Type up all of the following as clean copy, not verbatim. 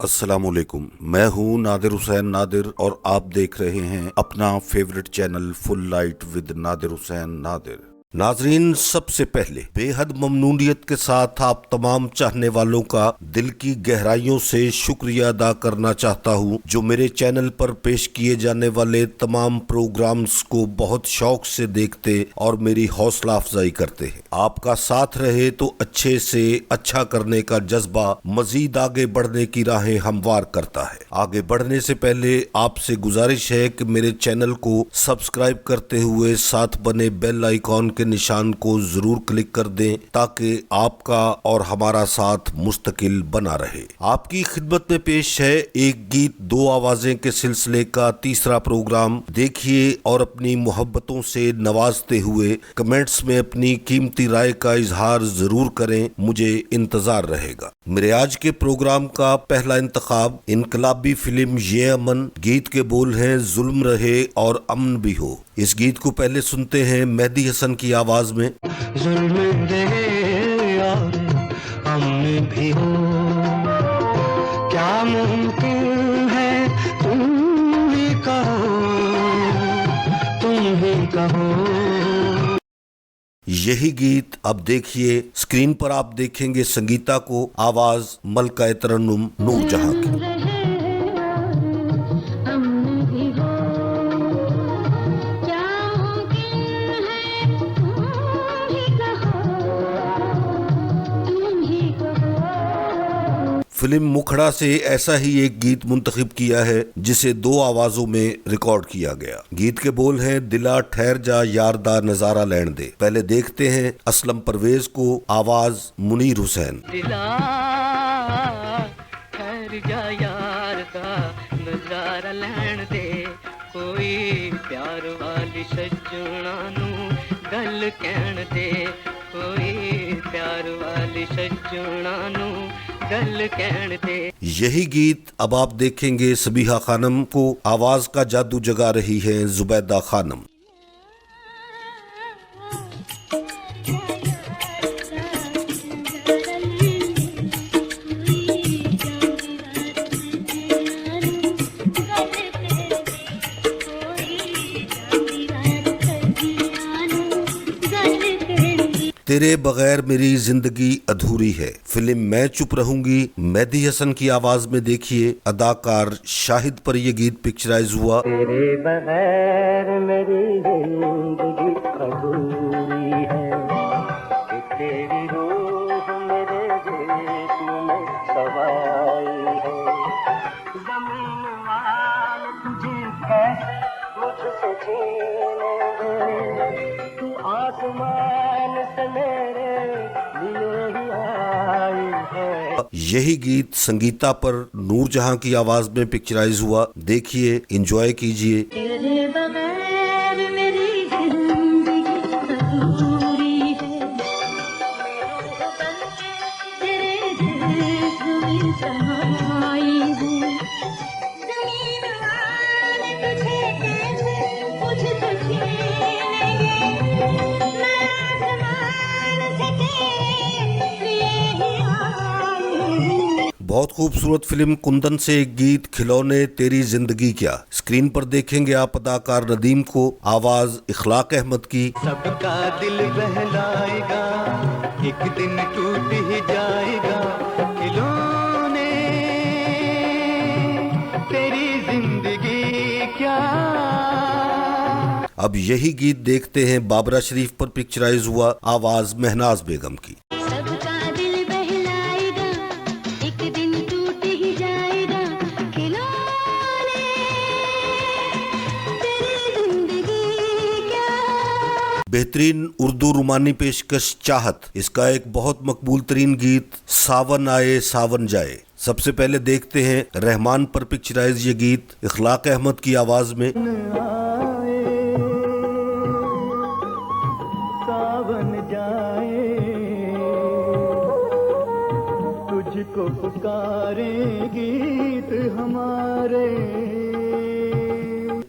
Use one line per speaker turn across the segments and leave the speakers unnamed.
अस्सलामुअलैकुम। मैं हूँ नादिर हुसैन नादिर और आप देख रहे हैं अपना favourite channel full light with Nadir Hussain Nadir. नाजरीन, सबसे पहले बेहद ममनूनियत के साथ आप तमाम चाहने वालों का दिल की गहराइयों से शुक्रिया अदा करना चाहता हूँ जो मेरे चैनल पर पेश किए जाने वाले तमाम प्रोग्राम्स को बहुत शौक से देखते और मेरी हौसला अफजाई करते हैं। आपका साथ रहे तो अच्छे से अच्छा करने का जज्बा मजीद आगे बढ़ने की राहें हमवार करता है। आगे बढ़ने से पहले आपसे गुजारिश है कि मेरे चैनल को सब्सक्राइब करते हुए साथ बने बेल आइकॉन के निशान को जरूर क्लिक कर दें ताकि आपका और हमारा साथ मुस्तकिल बना रहे। आपकी खिदमत में पेश है एक गीत दो आवाजें के सिलसिले का तीसरा प्रोग्राम। देखिए और अपनी मोहब्बतों से नवाजते हुए कमेंट्स में अपनी कीमती राय का इजहार जरूर करें, मुझे इंतजार रहेगा। मेरे आज के प्रोग्राम का पहला इंतखाब इनकलाबी फिल्म ये अमन। गीत के बोल हैं जुल्म रहे और अमन भी हो। इस गीत को पहले सुनते हैं मेहदी हसन की आवाज में।
जुल्म रहे और अमन भी हो, क्या मुमकिन है तुम ही कहो, तुम ही कहो।
यही गीत अब देखिए स्क्रीन पर आप देखेंगे संगीता को, आवाज मलका तरन्नुम नूरजहां की। फिल्म मुखड़ा से ऐसा ही एक गीत मुंतखब किया है जिसे दो आवाजों में रिकॉर्ड किया गया। गीत के बोल हैं दिला ठहर जा यारदा नजारा लैण दे। पहले देखते हैं असलम परवेज को, आवाज मुनीर हुसैन।
दिला ठहर जा यारदा नजारा लैण दे, कोई प्यार वाली सजना नू गल कहण दे, कोई प्यार वाली सजना नू गल कहण दे।
यही गीत अब आप देखेंगे सबीहा खानम को, आवाज का जादू जगा रही है जुबैदा खानम। तेरे बगैर मेरी जिंदगी अधूरी है। फिल्म मैं चुप रहूंगी मेहदी हसन की आवाज में देखिए अदाकार शाहिद पर यह गीत पिक्चराइज हुआ।
तेरे बगैर मेरी जिंदगी अधूरी है, कि तेरी रूह मेरे जिस्म में समाई है। जमीन वाले तुझे कैसे मुझसे छीनेंगे, तू आसमान से मेरे लिए ही आई है।
यही गीत संगीता पर नूरजहां की आवाज में पिक्चराइज हुआ। देखिए, एंजॉय कीजिए।
तेरे बगैर मेरी जिंदगी अधूरी है, तेरे जिस्म में समाई है। जमीन वाले तुझे कैसे मुझसे छीनेंगे, मैं आसमान से तेरे लिए ही आई हूँ।
बहुत खूबसूरत फिल्म कुंदन से एक गीत खिलौने तेरी जिंदगी क्या। स्क्रीन पर देखेंगे आप अदाकार नदीम को, आवाज इखलाक अहमद की।
सबका दिल बहलाएगा, एक दिन टूट ही जाएगा, खिलौने तेरी जिंदगी क्या।
अब यही गीत देखते हैं बाबरा शरीफ पर पिक्चराइज हुआ, आवाज महनाज बेगम की।
सबका दिल बहलाएगा, एक दिन टूट ही जाएगा, खिलौने तेरी जिंदगी क्या।
बेहतरीन उर्दू रुमानी पेशकश चाहत, इसका एक बहुत मकबूल तरीन गीत सावन आए सावन जाए। सबसे पहले देखते हैं रहमान पर पिक्चराइज ये गीत इखलाक अहमद की आवाज में।
सावन जाए तुझको पुकारे गीत हमारे।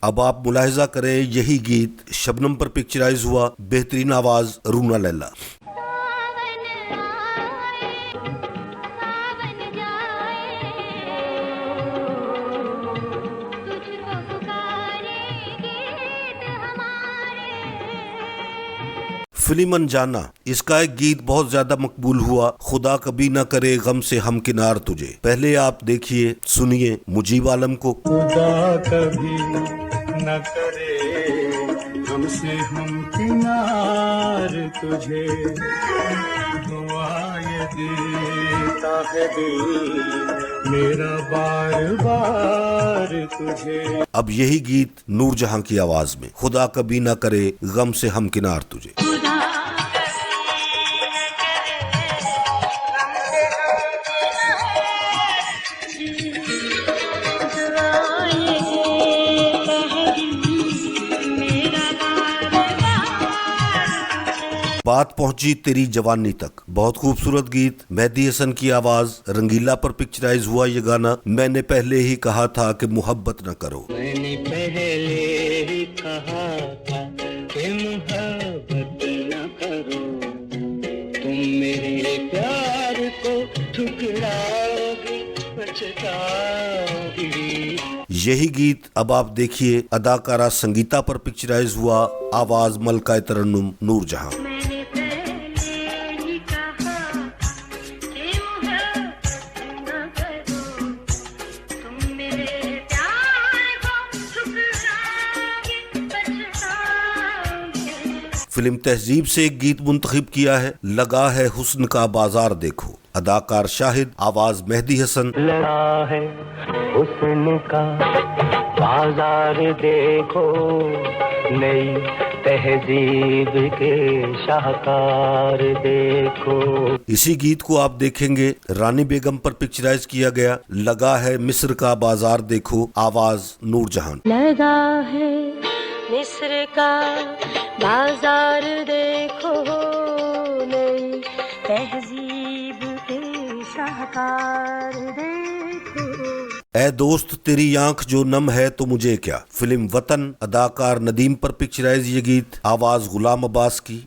अब आप मुलाहिजा करें यही गीत शबनम पर पिक्चराइज हुआ, बेहतरीन आवाज रूना लैला।
सावन आए, सावन जाए,
फिल्म अनजाना, इसका एक गीत बहुत ज्यादा मकबूल हुआ, खुदा कभी न करे गम से हमकिनार तुझे। पहले आप देखिए, सुनिए मुजीब आलम को।
खुदा कभी न करे हमसे हम किनार तुझे, दुआ ये देता है दिल मेरा बार बार तुझे।
अब यही गीत नूरजहां की आवाज में, खुदा कभी न करे गम से हमकिनार तुझे। बात पहुंची तेरी जवानी तक, बहुत खूबसूरत गीत, मेहदी हसन की आवाज, रंगीला पर पिक्चराइज हुआ ये गाना। मैंने पहले ही कहा था कि मोहब्बत न करो।
मैंने पहले ही कहा था कि मोहब्बत न करो, तुम मेरे प्यार को ठुकराओगे पछताओगे।
यही गीत अब आप देखिए अदाकारा संगीता पर पिक्चराइज हुआ, आवाज मलका तरन्नुम नूरजहां। फिल्म तहजीब से एक गीत मुंतखब किया है, लगा है हुस्न का बाजार देखो, अदाकार शाहिद, आवाज मेहदी हसन।
लगा है हुस्न का बाजार देखो, नई तहजीब के शाहकार देखो।
इसी गीत को आप देखेंगे रानी बेगम पर पिक्चराइज किया गया, लगा है मिस्र का बाजार देखो, आवाज नूरजहां।
लगा है मिस्र का बाजार देखो, नई तहजीब के शाहकार देखो।
ए दोस्त तेरी आंख जो नम है तो मुझे क्या, फिल्म वतन, अदाकार नदीम पर पिक्चराइज ये गीत, आवाज गुलाम अब्बास की।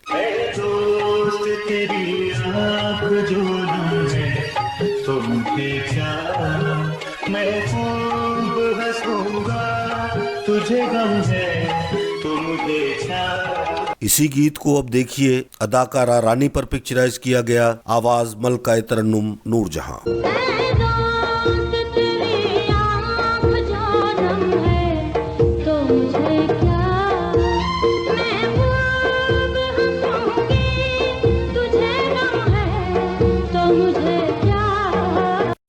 दोस्त तेरी आँख जो नम है तो मुझे क्या, मैं खूब हंसूंगा तुझे गम है तो मुझे क्या।
इसी गीत को अब देखिए अदाकारा रानी पर पिक्चराइज किया गया, आवाज मलका तरन्नुम नूरजहां।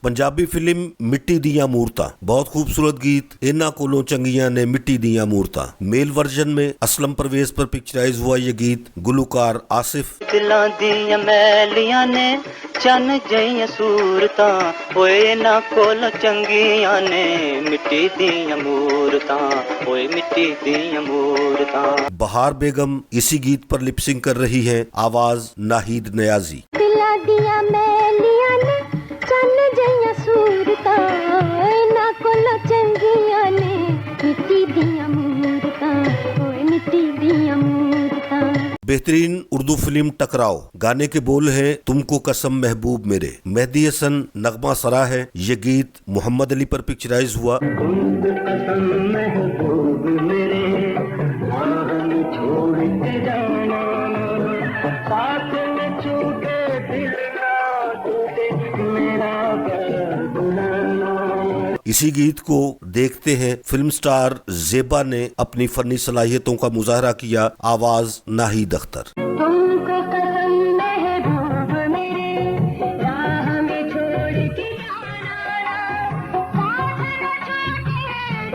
पंजाबी फिल्म मिट्टी दियां मूरतां, बहुत खूबसूरत गीत, इन्हां कोलों चंगियां ने मिट्टी दियां मूरतां। मेल वर्जन में असलम परवेज पर पिक्चराइज हुआ ये गीत, गुलकार आसिफ।
दिलां दियां मैलियां ने चन जइयां सूरतां, ओए इन्हां कोल चंगियां ने मिट्टी दियां मूरतां, ओए मिट्टी दियां मूरतां।
बहार बेगम इसी गीत पर लिपसिंग कर रही है, आवाज नाहिद नियाजी।
दिला दिया मैलियां ने चन जइयां सूरतां, ना कोल चंगियां ने मिट्टी दियां मूरतां, ओए मिट्टी दियां मूरतां।
बेहतरीन उर्दू फिल्म टकराव, गाने के बोल हैं तुमको कसम महबूब मेरे, मेहदी हसन, नगमा सरा है। ये गीत मोहम्मद अली पर पिक्चराइज हुआ।
तुमको कसम महबूब मेरे, राह में छोड़ के जाना, साथ में छूटे दिल ना टूटे मेरा प्यार भुलाना।
इसी गीत को देखते हैं फिल्म स्टार जेबा ने अपनी फनी सलाहियतों का मुजाहरा किया, आवाज नाहिद अख्तर।
तुमको कसम महबूब मेरे, राह में छोड़ के जाना, साथ में छूटे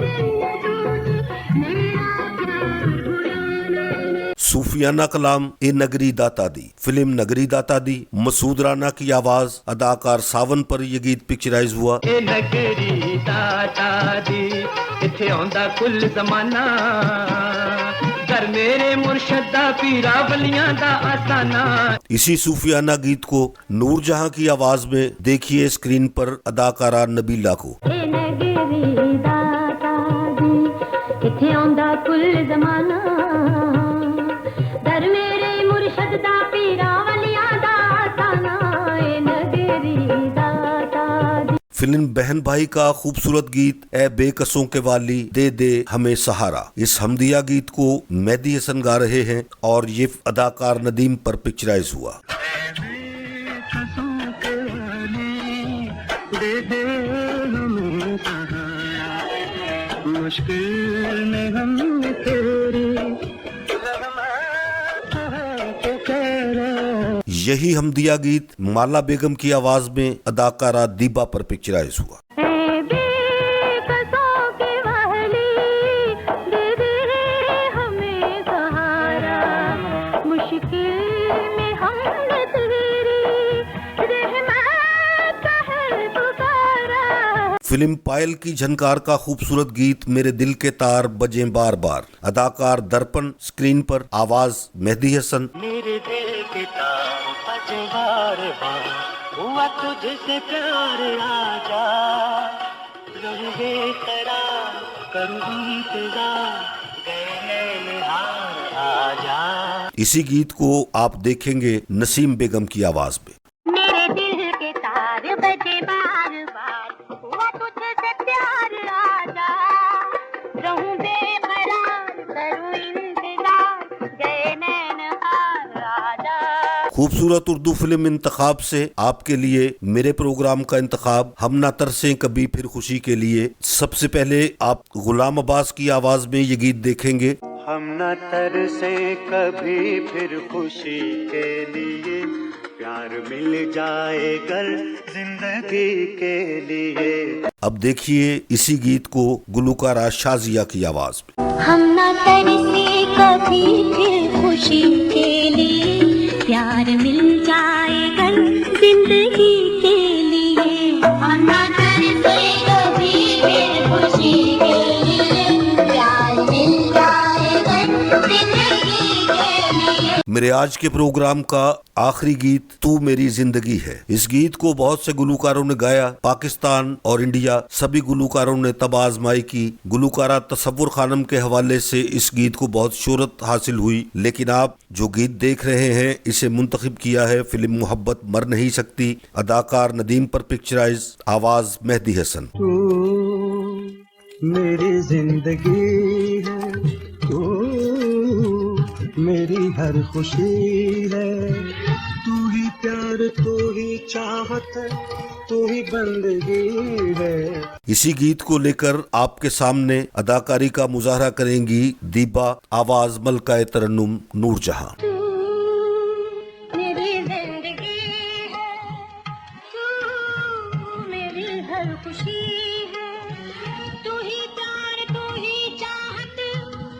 दिल न टूटे मेरा प्यार भुलाना।
सूफियाना कलाम ए नगरी दाता दी, फिल्म नगरी दाता दी, मसूद राना की आवाज, अदाकार सावन पर यह गीत पिक्चराइज हुआ।
ए नगरी दाता दी, इत्थे आंदा कुल जमाना, घर मेरे मुर्शद दा पीरा वलियां दा आस्ताना।
इसी सूफियाना गीत को नूरजहां की आवाज में देखिए स्क्रीन पर अदाकारा नबीला को।
ए नगरी दाता दी, इत्थे आंदा कुल जमाना, दर मेरे मुर्शद दा पीरा वलियां दा आस्ताना। ए नगरी दाता दी।
फिल्म बहन भाई का खूबसूरत गीत ए बेकसों के वाली दे दे हमें सहारा। इस हमदिया गीत को मेहदी हसन गा रहे हैं और ये अदाकार नदीम पर पिक्चराइज हुआ।
मुश्किल में हम तेरी
यही हमदिया गीत माला बेगम की आवाज में अदाकारा दीबा पर पिक्चराइज हुआ। फिल्म पायल की झनकार का खूबसूरत गीत मेरे दिल के तार बजे बार बार। अदाकार दर्पण, स्क्रीन पर आवाज मेहदी हसन।
मेरे दिल के तार बजे बार बार, हुआ तुझसे प्यार आजा, रहूं बेकरार करूं इंतजार, गए नैन हार आजा।
इसी गीत को आप देखेंगे नसीम बेगम की आवाज में।
मेरे दिल के तार बजे बार बार, हुआ तुझसे प्यार आजा, रहूं बेकरार करूं इंतजार, गए नैन हार आजा।
खूबसूरत उर्दू फिल्म इंतखाब से आपके लिए मेरे प्रोग्राम का इंतखाब हम ना तरसें कभी फिर खुशी के लिए। सबसे पहले आप गुलाम अब्बास की आवाज में ये गीत देखेंगे।
हम न तरसे कभी फिर खुशी के लिए, प्यार मिल जाए कल जिंदगी के लिए।
अब देखिए इसी गीत को गुलकारा शाजिया की आवाज में।
हम ना तरसे कभी फिर खुशी के लिए, प्यार मिल जाए कल जिंदगी के लिए। हम ना तरसे कभी फिर खुशी के लिए, प्यार मिल जाए कल जिंदगी के लिए।
मेरे आज के प्रोग्राम का आखिरी गीत तू मेरी जिंदगी है। इस गीत को बहुत से गुलकारों ने गाया। पाकिस्तान और इंडिया सभी गुलकारों ने तब आजमाई की। गुलकारा तसव्वुर खानम के हवाले से इस गीत को बहुत शोहरत हासिल हुई। लेकिन आप जो गीत देख रहे हैं इसे मुंतखब किया है फिल्म मोहब्बत मर नहीं सकती। अदाकार नदीम पर पिक्चराइज, आवाज मेहदी हसन।
तू मेरी जिंदगी है, तू मेरी हर खुशी है, तू ही प्यार, तू ही चाहत, तू ही बंदगी है।
इसी गीत को लेकर आपके सामने अदाकारी का मुजाहरा करेंगी दीबा, आवाज मलका तरन्नुम नूरजहां।
मेरी जिंदगी है, तू मेरी हर खुशी है, तू ही प्यार, तू ही चाहत,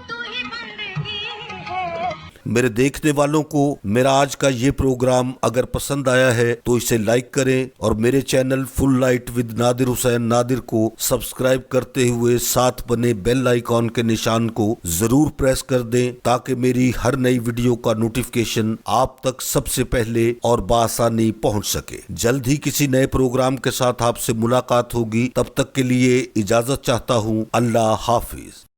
तू ही बंदगी है।
मेरे देखने वालों को मेरा आज का ये प्रोग्राम अगर पसंद आया है तो इसे लाइक करें और मेरे channel full light with Nadir Hussain Nadir को सब्सक्राइब करते हुए साथ बने बेल आइकॉन के निशान को जरूर प्रेस कर दें ताकि मेरी हर नई वीडियो का नोटिफिकेशन आप तक सबसे पहले और बआसानी पहुंच सके। जल्द ही किसी नए प्रोग्राम के साथ आपसे मुलाकात होगी। तब तक के लिए इजाजत चाहता हूँ। अल्लाह हाफिज।